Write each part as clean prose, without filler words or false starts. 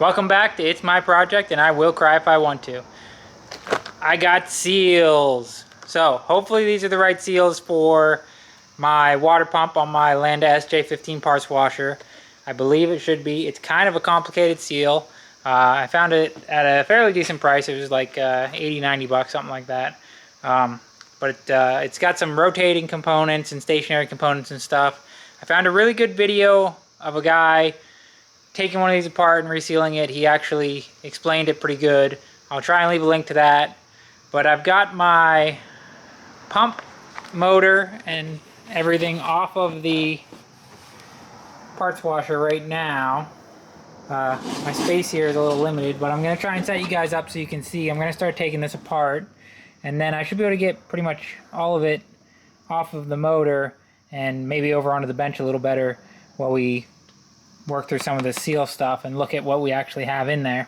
Welcome back to It's My Project, and I will cry if I want to. I got seals. So hopefully these are the right seals for my water pump on my Landa SJ15 parts washer. I believe it should be. It's kind of a complicated seal. I found it at a fairly decent price. It was like 80, 90 bucks, something like that. But it's got some rotating components and stationary components and stuff. I found a really good video of a guy taking one of these apart and resealing it. He actually explained it pretty good. I'll try and leave a link to that. But I've got my pump motor and everything off of the parts washer right now. My space here is a little limited, but I'm going to try and set you guys up so you can see. I'm going to start taking this apart, and then I should be able to get pretty much all of it off of the motor and maybe over onto the bench a little better while we work through some of the seal stuff and look at what we actually have in there.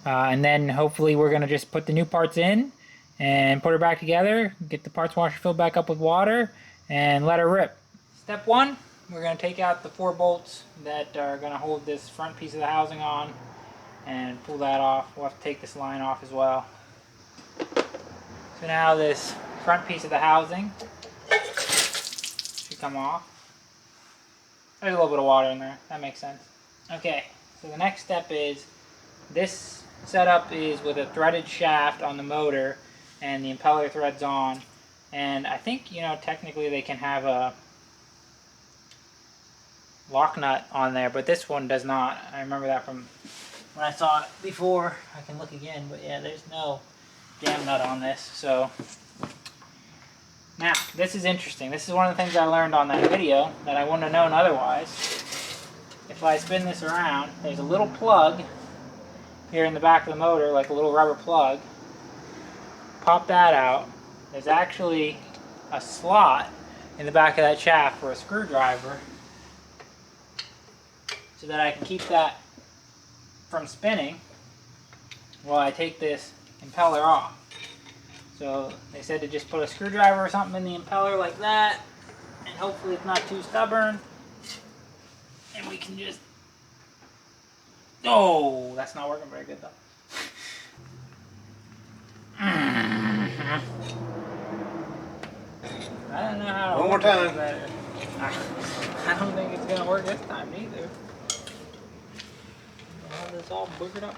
And then hopefully we're going to just put the new parts in and put her back together, get the parts washer filled back up with water, and let her rip. Step one, we're going to take out the 4 bolts that are going to hold this front piece of the housing on and pull that off. We'll have to take this line off as well. So now this front piece of the housing should come off. There's a little bit of water in there. That makes sense. Okay, so the next step is this setup is with a threaded shaft on the motor and the impeller threads on. And I think, you know, technically they can have a lock nut on there, but this one does not. I remember that from when I saw it before. I can look again, but yeah, there's no jam nut on this. So now, this is interesting. This is one of the things I learned on that video that I wouldn't have known otherwise. If I spin this around, there's a little plug here in the back of the motor, like a little rubber plug. Pop that out. There's actually a slot in the back of that shaft for a screwdriver so that I can keep that from spinning while I take this impeller off. So they said to just put a screwdriver or something in the impeller like that, and hopefully it's not too stubborn, and we can just, oh, that's not working very good though. I don't know how to One more time. better. I don't think it's gonna work this time either. I'll have this all boogered up.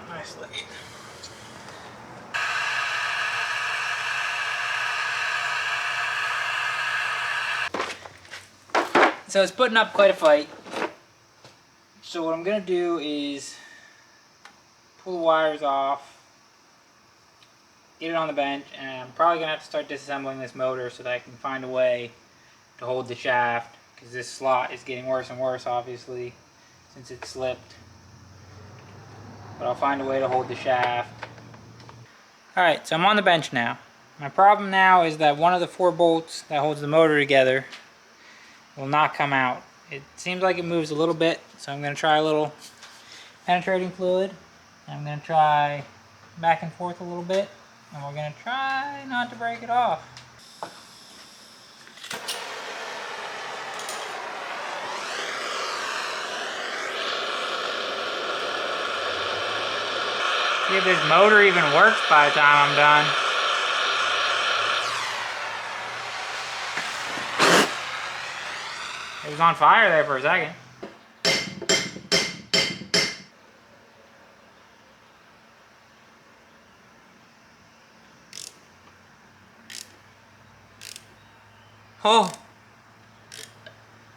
Nicely. So it's putting up quite a fight. So what I'm gonna do is pull the wires off, get it on the bench, and I'm probably gonna have to start disassembling this motor so that I can find a way to hold the shaft, because this slot is getting worse and worse, obviously, since it slipped. But I'll find a way to hold the shaft. Alright, so I'm on the bench now. My problem now is that one of the 4 bolts that holds the motor together will not come out. It seems like it moves a little bit, so I'm going to try a little penetrating fluid. I'm going to try back and forth a little bit, and we're going to try not to break it off. See if this motor even works by the time I'm done. It was on fire there for a second. Oh.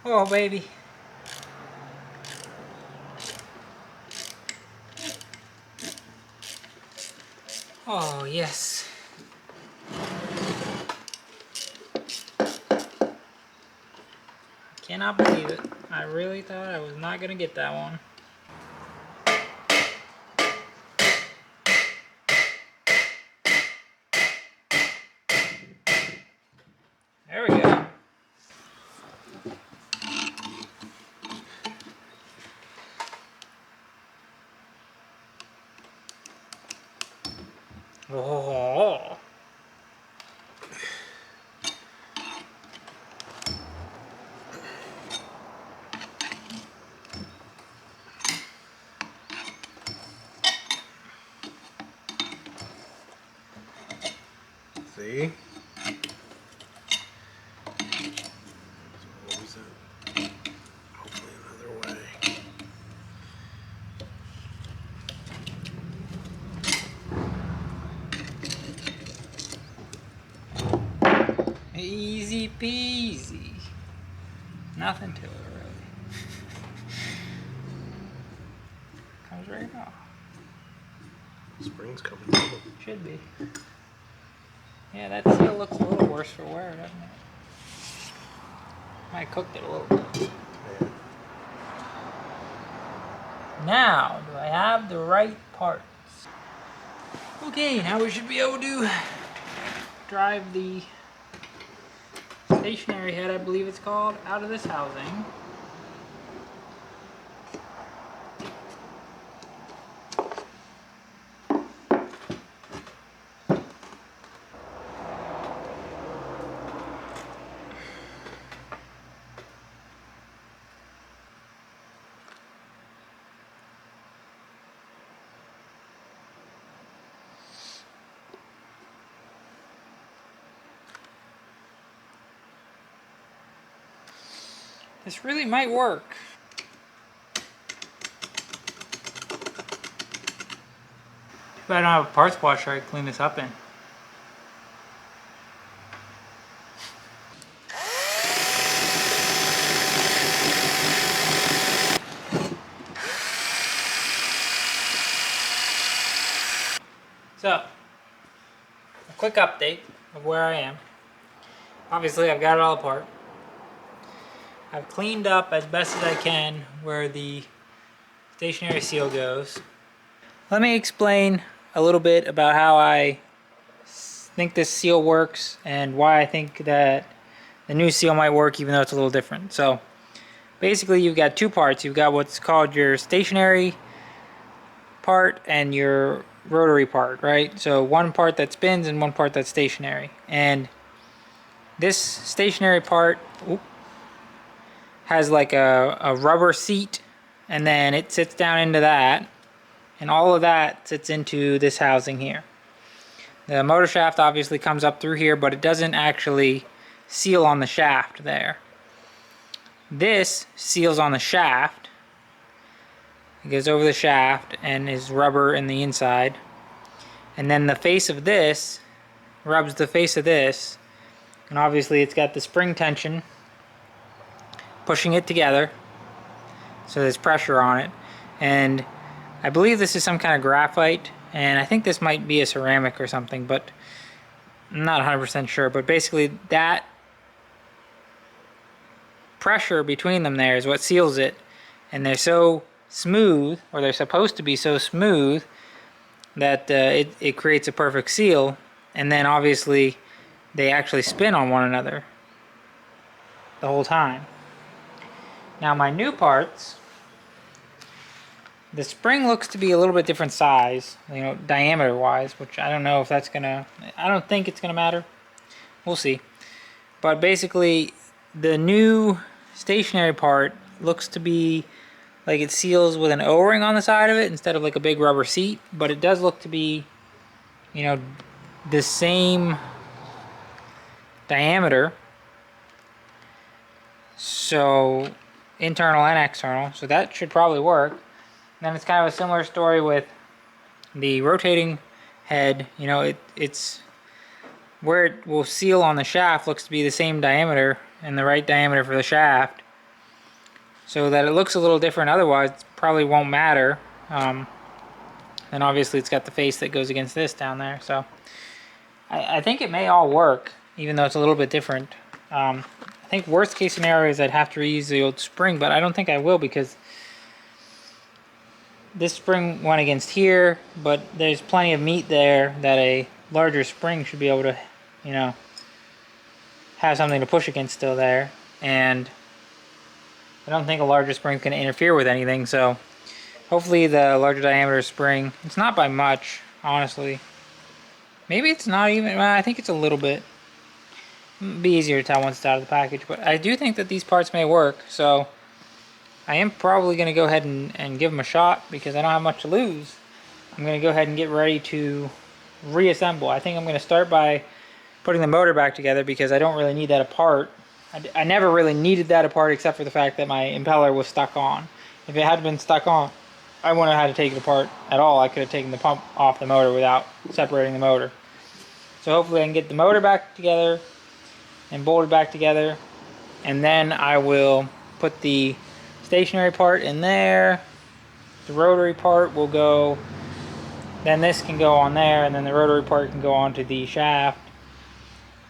Oh, baby. Oh, yes. Cannot believe it. I really thought I was not going to get that one. There we go. Oh. See? What was it? Hopefully another way. Easy peasy. Nothing to it, really. Comes right off. Spring's coming down. Should be. Yeah, that seal looks a little worse for wear, doesn't it? I cooked it a little bit. Yeah. Now, do I have the right parts? Okay, now we should be able to drive the stationary head, I believe it's called, out of this housing. This really might work. If I don't have a parts washer, I clean this up in. So, a quick update of where I am. Obviously, I've got it all apart. I've cleaned up as best as I can where the stationary seal goes. Let me explain a little bit about how I think this seal works and why I think that the new seal might work even though it's a little different. So basically you've got two parts. You've got what's called your stationary part and your rotary part, right? So one part that spins and one part that's stationary. And this stationary part has like a rubber seat, and then it sits down into that, and all of that sits into this housing here. The motor shaft obviously comes up through here, but it doesn't actually seal on the shaft there. This seals on the shaft. It goes over the shaft and is rubber in the inside. And then the face of this rubs the face of this, and obviously it's got the spring tension pushing it together, so there's pressure on it. And I believe this is some kind of graphite, and I think this might be a ceramic or something, but I'm not 100% sure. But basically that pressure between them there is what seals it, and they're so smooth, or they're supposed to be so smooth, that it creates a perfect seal. And then obviously they actually spin on one another the whole time. Now my new parts, the spring looks to be a little bit different size, diameter wise, which I don't know if that's gonna, I don't think it's gonna matter. We'll see. But basically the new stationary part looks to be like it seals with an O-ring on the side of it instead of like a big rubber seat, but it does look to be, the same diameter. So internal and external, so that should probably work. And then it's kind of a similar story with the rotating head. It's where it will seal on the shaft looks to be the same diameter and the right diameter for the shaft, so that it looks a little different. Otherwise it probably won't matter. And obviously it's got the face that goes against this down there, so I think it may all work even though it's a little bit different. I think worst case scenario is I'd have to reuse the old spring, but I don't think I will, because this spring went against here, but there's plenty of meat there that a larger spring should be able to, have something to push against still there. And I don't think a larger spring is going to interfere with anything, so hopefully the larger diameter spring, it's not by much, honestly. Maybe it's not even, well, I think it's a little bit. It'll be easier to tell once it's out of the package, but I do think that these parts may work, so I am probably going to go ahead and give them a shot, because I don't have much to lose. I'm going to go ahead and get ready to reassemble. I think I'm going to start by putting the motor back together because I don't really need that apart. I never really needed that apart except for the fact that my impeller was stuck on. If it had been stuck on, I wouldn't have had to take it apart at all. I could have taken the pump off the motor without separating the motor. So hopefully I can get the motor back together and bolted back together, and then I will put the stationary part in there. The rotary part will go, then this can go on there, and then the rotary part can go onto the shaft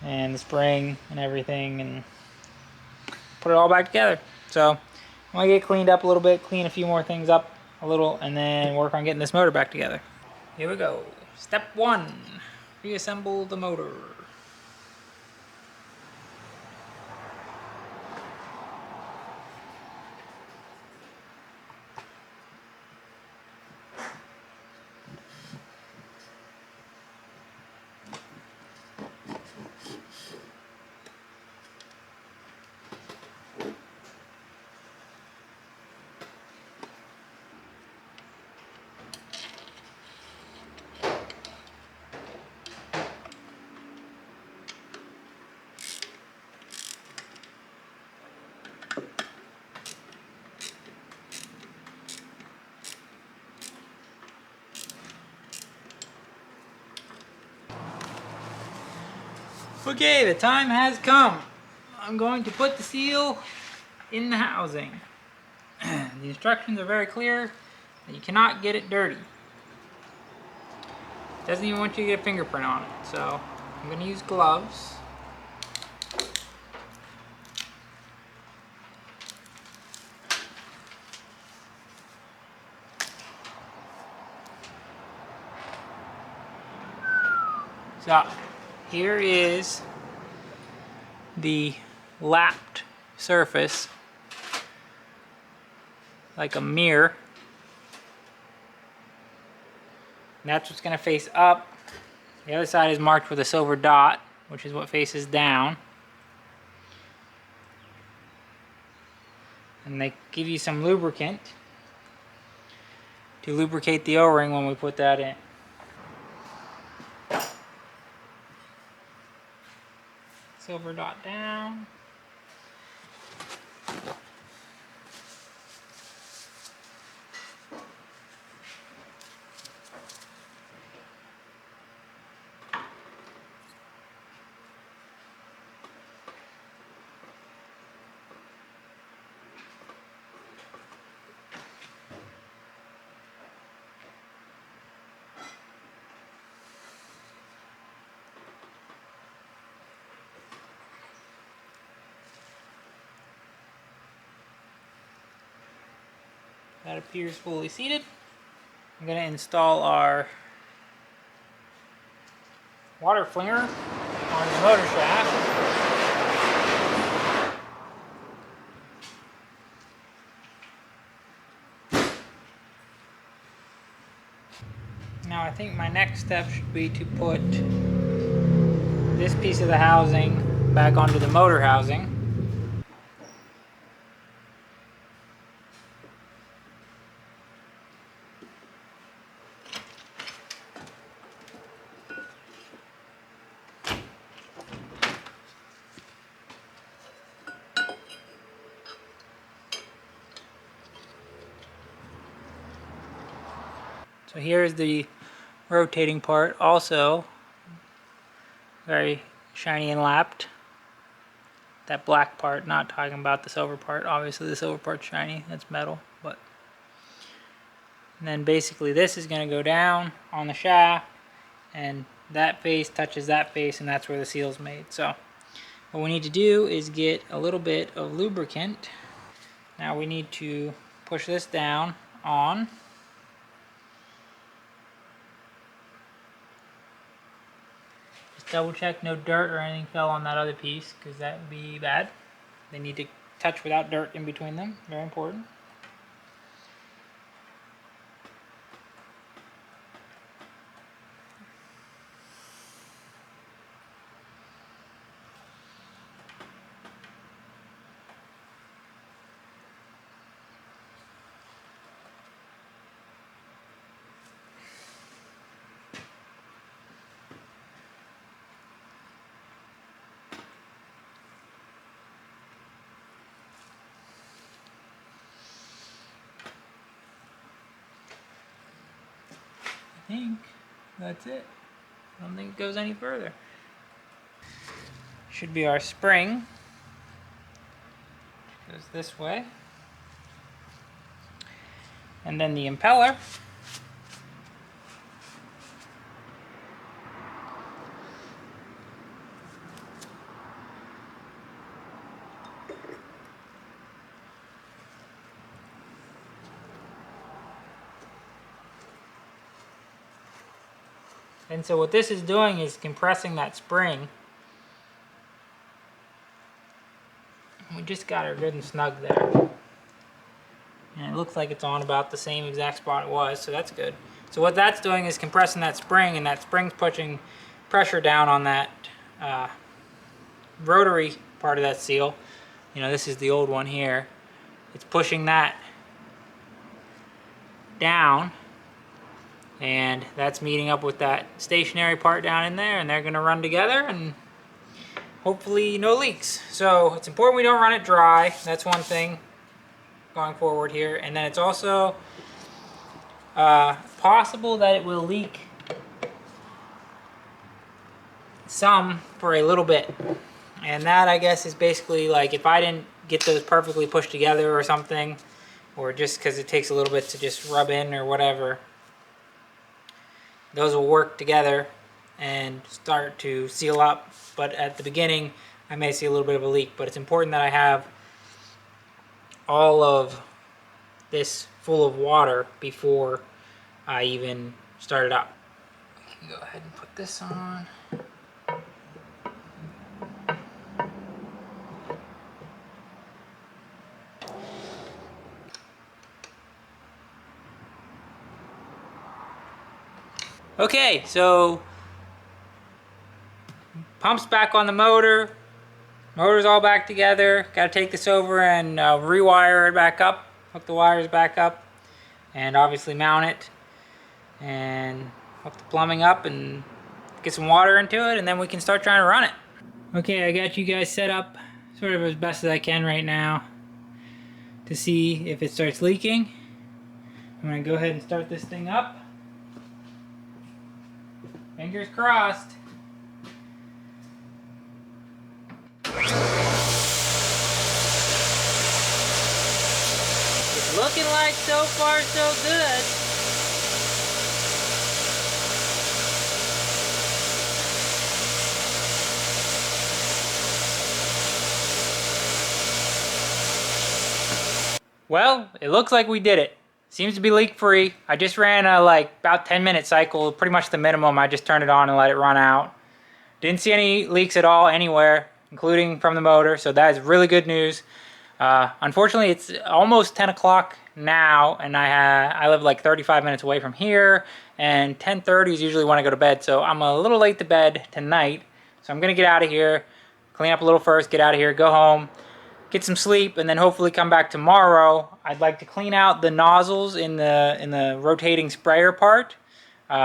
and the spring and everything, and put it all back together. So I'm gonna get cleaned up a little bit, clean a few more things up a little, and then work on getting this motor back together. Here we go. Step 1, reassemble the motor. Okay, the time has come. I'm going to put the seal in the housing. The instructions are very clear that you cannot get it dirty. It doesn't even want you to get a fingerprint on it, so I'm going to use gloves. So here is the lapped surface, like a mirror. And that's what's going to face up. The other side is marked with a silver dot, which is what faces down. And they give you some lubricant to lubricate the O-ring when we put that in. Silver dot down. That appears fully seated. I'm going to install our water flinger on the motor shaft. Now I think my next step should be to put this piece of the housing back onto the motor housing. So here's the rotating part, also very shiny and lapped. That black part, not talking about the silver part. Obviously the silver part's shiny, that's metal. But and then basically this is going to go down on the shaft, and that face touches that face, and that's where the seal's made. So what we need to do is get a little bit of lubricant. Now we need to push this down on. Double check no dirt or anything fell on that other piece, because that would be bad. They need to touch without dirt in between them, very important. think that's it. I don't think it goes any further. Should be our spring. Goes this way. And then the impeller. And so what this is doing is compressing that spring. We just got her good and snug there. And it looks like it's on about the same exact spot it was, so that's good. So what that's doing is compressing that spring, and that spring's pushing pressure down on that rotary part of that seal. You know, this is the old one here. It's pushing that down, and that's meeting up with that stationary part down in there, and they're going to run together, and hopefully no leaks. So it's important we don't run it dry. That's one thing going forward here. And then it's also possible that it will leak some for a little bit. And that, I guess, is basically like if I didn't get those perfectly pushed together or something, or just because it takes a little bit to just rub in or whatever, those will work together and start to seal up. But at the beginning, I may see a little bit of a leak. But it's important that I have all of this full of water before I even start it up. We can go ahead and put this on. Okay, so pump's back on the motor. Motor's all back together. Got to take this over and rewire it back up. Hook the wires back up, and obviously mount it, and hook the plumbing up, and get some water into it, and then we can start trying to run it. Okay, I got you guys set up sort of as best as I can right now to see if it starts leaking. I'm gonna go ahead and start this thing up. Fingers crossed. It's looking like so far so good. Well, it looks like we did it. Seems to be leak free. I just ran a about 10-minute cycle, pretty much the minimum. I just turned it on and let it run out. Didn't see any leaks at all anywhere, including from the motor, so that is really good news. Unfortunately, it's almost 10 o'clock now, and I live like 35 minutes away from here, and 10:30 is usually when I go to bed, so I'm a little late to bed tonight. So I'm gonna get out of here, clean up a little first, get out of here, go home, get some sleep, and then hopefully come back tomorrow. I'd like to clean out the nozzles in the rotating sprayer part,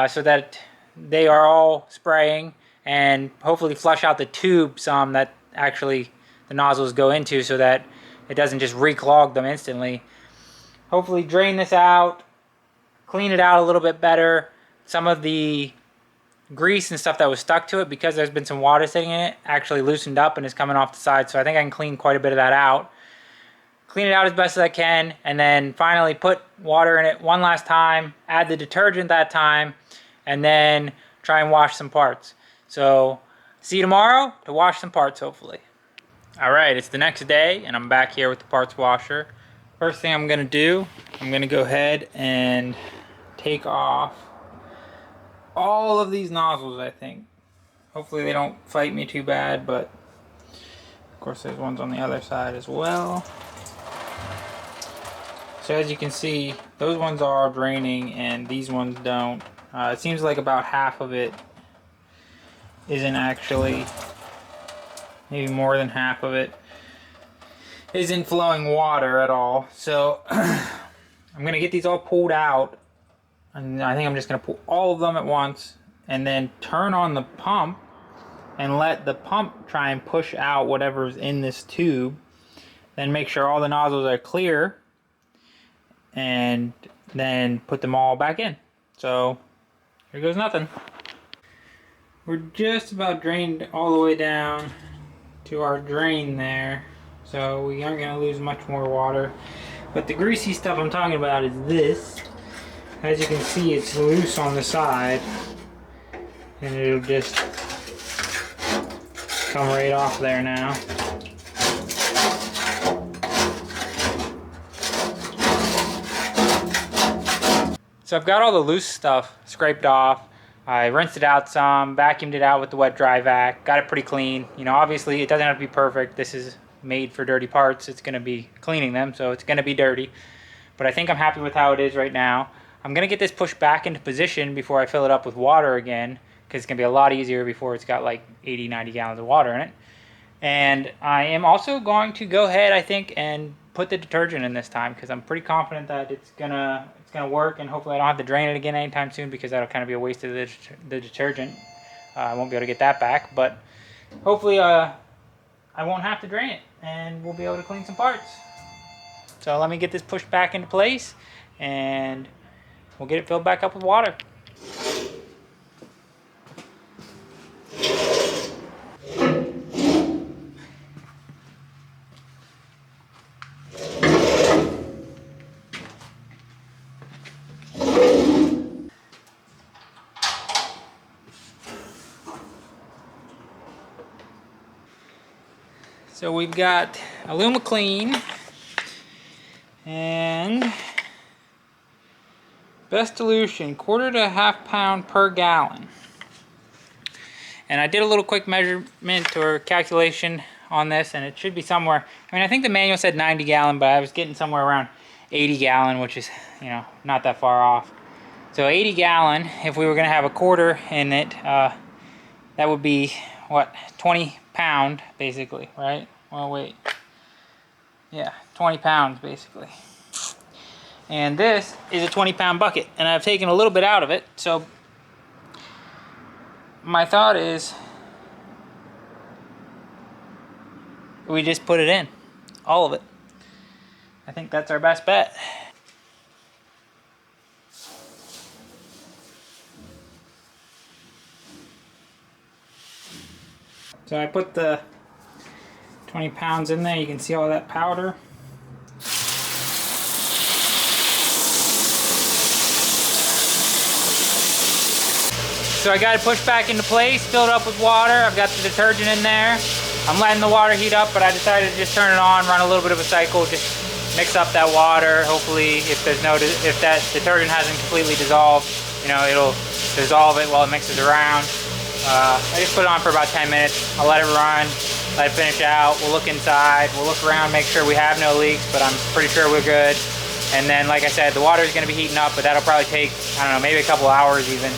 so that they are all spraying, and hopefully flush out the tube some that actually the nozzles go into, so that it doesn't just reclog them instantly. Hopefully drain this out, clean it out a little bit better. Some of the grease and stuff that was stuck to it, because there's been some water sitting in it, actually loosened up and is coming off the side, so I think I can clean quite a bit of that out. Clean it out as best as I can, and then finally put water in it one last time, add the detergent that time, and then try and wash some parts. So see you tomorrow to wash some parts, hopefully. Alright, it's the next day, and I'm back here with the parts washer. First thing I'm going to do, I'm going to go ahead and take off all of these nozzles, I think. Hopefully they don't fight me too bad, but of course there's ones on the other side as well. So as you can see, those ones are draining and these ones don't. It seems like about half of it isn't actually, maybe more than half of it isn't flowing water at all. So I'm gonna get these all pulled out, and I think I'm just gonna pull all of them at once and then turn on the pump and let the pump try and push out whatever's in this tube. Then make sure all the nozzles are clear, and then put them all back in. So there goes nothing. We're just about drained all the way down to our drain there, so we aren't going to lose much more water. But the greasy stuff I'm talking about is this. As you can see, it's loose on the side, and it'll just come right off there now. So I've got all the loose stuff scraped off. I rinsed it out some, vacuumed it out with the wet dry vac, got it pretty clean. You know, obviously it doesn't have to be perfect. This is made for dirty parts. It's going to be cleaning them, so it's going to be dirty. But I think I'm happy with how it is right now. I'm going to get this pushed back into position before I fill it up with water again, because it's going to be a lot easier before it's got like 80, 90 gallons of water in it. And I am also going to go ahead, I think, and put the detergent in this time, because I'm pretty confident that it's gonna work, and hopefully I don't have to drain it again anytime soon, because that'll kind of be a waste of the detergent. I won't be able to get that back, but hopefully I won't have to drain it, and we'll be able to clean some parts. So let me get this pushed back into place, and we'll get it filled back up with water. So we've got Alumaclean and Best Dilution, 1/4 to 1/2 pound per gallon. And I did a little quick measurement or calculation on this, and it should be somewhere, I mean, I think the manual said 90 gallon, but I was getting somewhere around 80 gallon, which is, you know, not that far off. So 80 gallon, if we were gonna have a 1/4 in it, that would be, what, 20 pound, basically, right? Well, wait. Yeah, 20 pounds, basically. And this is a 20-pound bucket, and I've taken a little bit out of it, so my thought is we just put it in, all of it. I think that's our best bet. So I put the 20 pounds in there. You can see all that powder. So I got it pushed back into place, filled up with water. I've got the detergent in there. I'm letting the water heat up, but I decided to just turn it on, run a little bit of a cycle, just mix up that water. Hopefully, if that detergent hasn't completely dissolved, you know, it'll dissolve it while it mixes around. I just put it on for about 10 minutes. I'll let it run, let it finish out. We'll look inside, we'll look around, make sure we have no leaks, but I'm pretty sure we're good. And then, like I said, the water is going to be heating up, but that'll probably take, I don't know, maybe a couple hours even.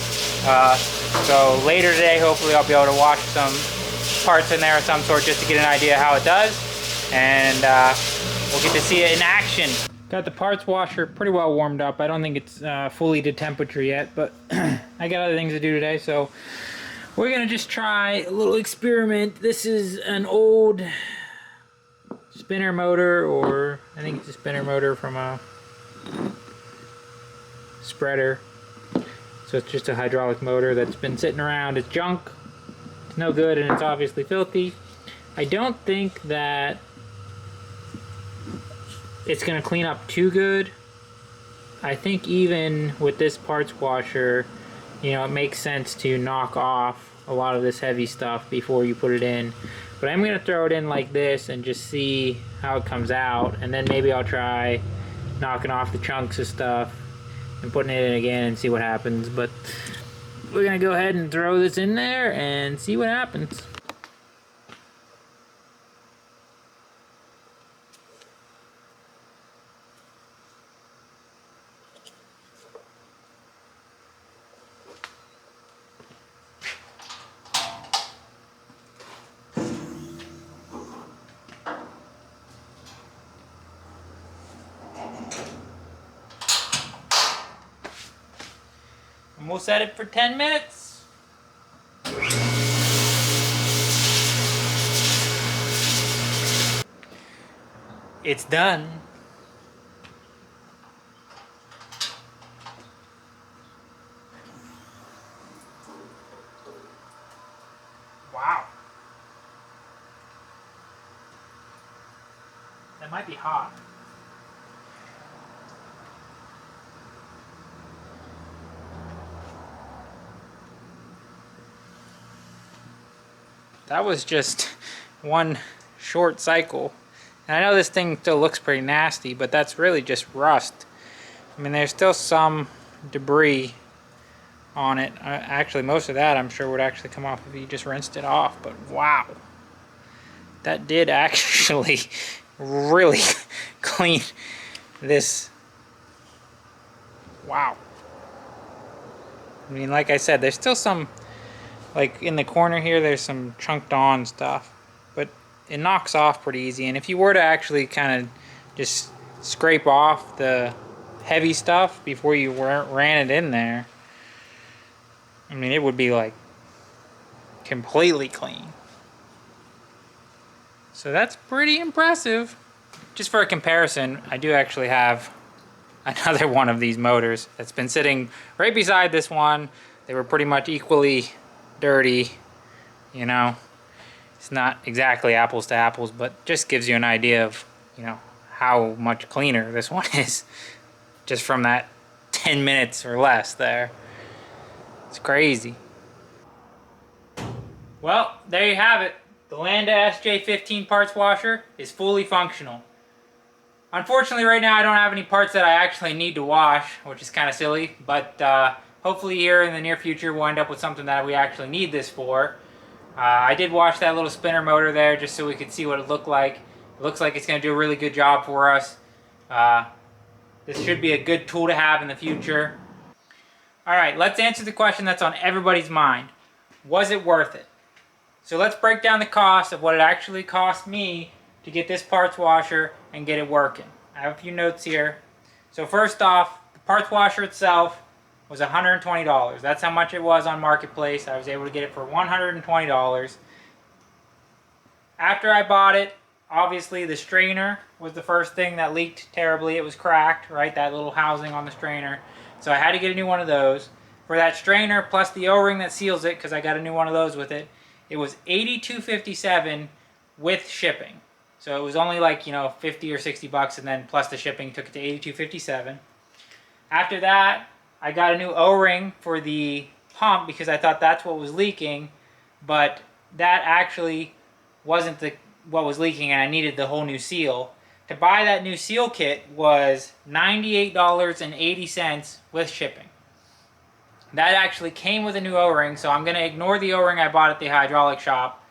So later today, hopefully I'll be able to wash some parts in there of some sort just to get an idea how it does. And we'll get to see it in action. Got the parts washer pretty well warmed up. I don't think it's fully to temperature yet, but I got other things to do today, so we're gonna just try a little experiment. This is an old spinner motor, or I think it's a spinner motor from a spreader. So it's just a hydraulic motor that's been sitting around. It's junk, it's no good, and it's obviously filthy. I don't think that it's gonna clean up too good. I think even with this parts washer, you know, it makes sense to knock off a lot of this heavy stuff before you put it in. But I'm gonna throw it in like this and just see how it comes out, and then maybe I'll try knocking off the chunks of stuff and putting it in again and see what happens. But we're gonna go ahead and throw this in there and see what happens. And we'll set it for 10 minutes. It's done. That might be hot. That was just one short cycle. And I know this thing still looks pretty nasty, but that's really just rust. I mean, there's still some debris on it. Actually, most of that I'm sure would actually come off if you just rinsed it off, but wow. That did actually really clean this. Wow. I mean, like I said, there's still some, like in the corner here, there's some chunked on stuff, but it knocks off pretty easy. And if you were to actually kind of just scrape off the heavy stuff before you ran it in there, I mean, it would be like completely clean. So that's pretty impressive. Just for a comparison, I do actually have another one of these motors that's been sitting right beside this one. They were pretty much equally dirty, you know. It's not exactly apples to apples, but just gives you an idea of, you know, how much cleaner this one is just from that 10 minutes or less there. It's crazy. Well, there you have it. The Landa SJ15 parts washer is fully functional. Unfortunately, right now I don't have any parts that I actually need to wash, which is kind of silly, but hopefully here in the near future we'll end up with something that we actually need this for. I did wash that little spinner motor there just so we could see what it looked like. It looks like it's going to do a really good job for us. This should be a good tool to have in the future. Alright, let's answer the question that's on everybody's mind. Was it worth it? So let's break down the cost of what it actually cost me to get this parts washer and get it working. I have a few notes here. So first off, the parts washer itself was $120. That's how much it was on Marketplace. I was able to get it for $120. After I bought it, obviously the strainer was the first thing that leaked terribly. It was cracked, right? That little housing on the strainer. So I had to get a new one of those. For that strainer plus the O-ring that seals it, because I got a new one of those with it, it was $82.57 with shipping. So it was only like, you know, 50 or 60 bucks, and then plus the shipping took it to $82.57. After that, I got a new O-ring for the pump because I thought that's what was leaking, but that actually wasn't what was leaking, and I needed the whole new seal. To buy that new seal kit was $98.80 with shipping. That actually came with a new O-ring, so I'm going to ignore the O-ring I bought at the hydraulic shop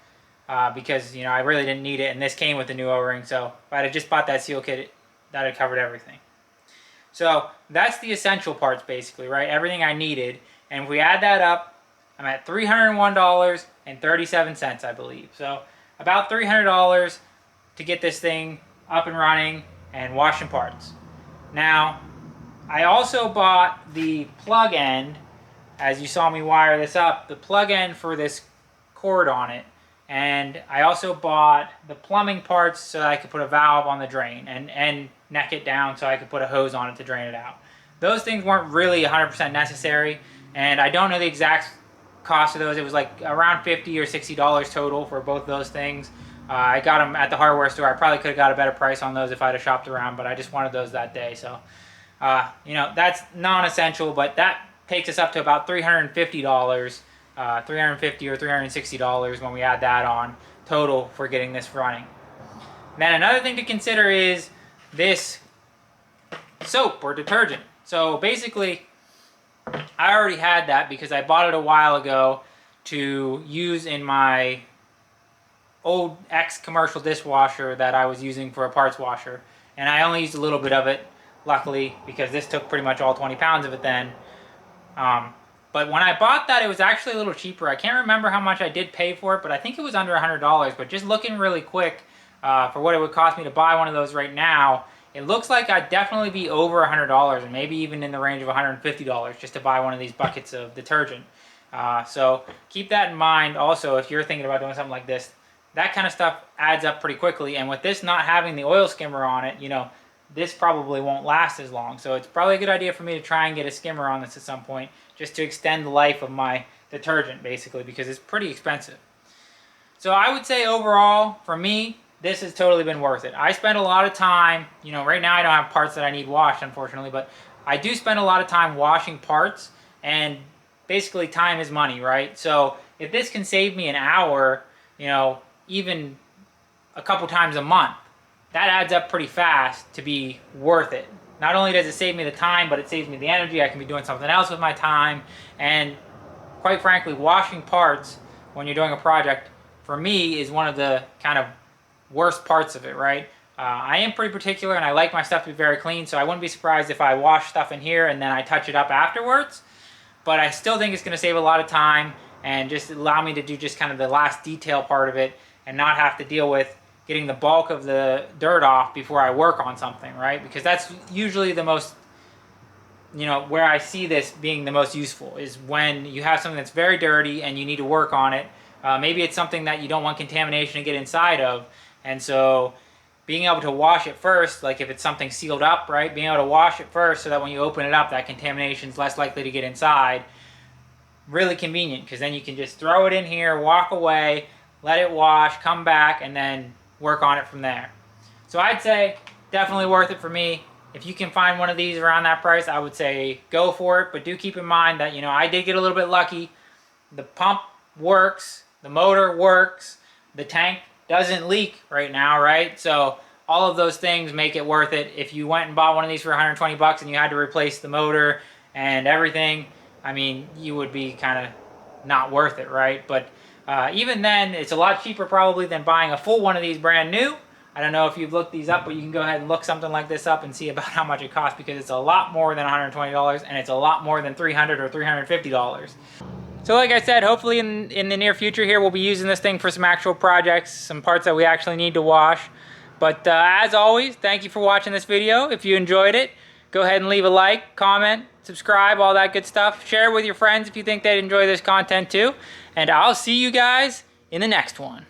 because, you know, I really didn't need it, and this came with a new O-ring, so if I had just bought that seal kit, that had covered everything. So that's the essential parts basically, right? Everything I needed, and if we add that up, I'm at $301.37, I believe. So about $300 to get this thing up and running and washing parts. Now, I also bought the plug end. As you saw me wire this up, the plug end for this cord on it. And I also bought the plumbing parts so that I could put a valve on the drain and neck it down so I could put a hose on it to drain it out. Those things weren't really 100% necessary, and I don't know the exact cost of those. It was like around $50 or $60 total for both those things. I got them at the hardware store. I probably could have got a better price on those if I'd have shopped around, but I just wanted those that day. So, you know, that's non-essential, but that takes us up to about $350, $350 or $360 when we add that on total for getting this running. Then another thing to consider is this soap or detergent. So basically, I already had that because I bought it a while ago to use in my old ex-commercial dishwasher that I was using for a parts washer. And I only used a little bit of it, luckily, because this took pretty much all 20 pounds of it then. But when I bought that, it was actually a little cheaper. I can't remember how much I did pay for it, but I think it was under $100. But just looking really quick for what it would cost me to buy one of those right now, it looks like I'd definitely be over $100 and maybe even in the range of $150 just to buy one of these buckets of detergent. So keep that in mind also if you're thinking about doing something like this. That kind of stuff adds up pretty quickly, and with this not having the oil skimmer on it, you know, this probably won't last as long. So it's probably a good idea for me to try and get a skimmer on this at some point just to extend the life of my detergent basically because it's pretty expensive. So I would say overall, for me, this has totally been worth it. I spend a lot of time, you know, right now I don't have parts that I need washed, unfortunately, but I do spend a lot of time washing parts, and basically time is money, right? So if this can save me an hour, you know, even a couple times a month, that adds up pretty fast to be worth it. Not only does it save me the time, but it saves me the energy. I can be doing something else with my time. And quite frankly, washing parts when you're doing a project, for me, is one of the kind of worst parts of it, right? I am pretty particular, and I like my stuff to be very clean, so I wouldn't be surprised if I wash stuff in here and then I touch it up afterwards. But I still think it's going to save a lot of time and just allow me to do just kind of the last detail part of it and not have to deal with getting the bulk of the dirt off before I work on something, right? Because that's usually the most, you know, where I see this being the most useful is when you have something that's very dirty and you need to work on it. Maybe it's something that you don't want contamination to get inside of, and so being able to wash it first, like if it's something sealed up, right? Being able to wash it first so that when you open it up, that contamination is less likely to get inside. Really convenient, because then you can just throw it in here, walk away, let it wash, come back, and then work on it from there. So I'd say definitely worth it for me. If you can find one of these around that price, I would say go for it. But do keep in mind that, you know, I did get a little bit lucky. The pump works, the motor works, the tank doesn't leak right now, right? So all of those things make it worth it. If you went and bought one of these for 120 bucks and you had to replace the motor and everything, I mean, you would be kind of not worth it, right? But even then, it's a lot cheaper probably than buying a full one of these brand new. I don't know if you've looked these up, but you can go ahead and look something like this up and see about how much it costs, because it's a lot more than $120 and it's a lot more than $300 or $350. So like I said, hopefully in the near future here, we'll be using this thing for some actual projects, some parts that we actually need to wash. But as always, thank you for watching this video. If you enjoyed it, go ahead and leave a like, comment, subscribe, all that good stuff. Share it with your friends if you think they'd enjoy this content too. And I'll see you guys in the next one.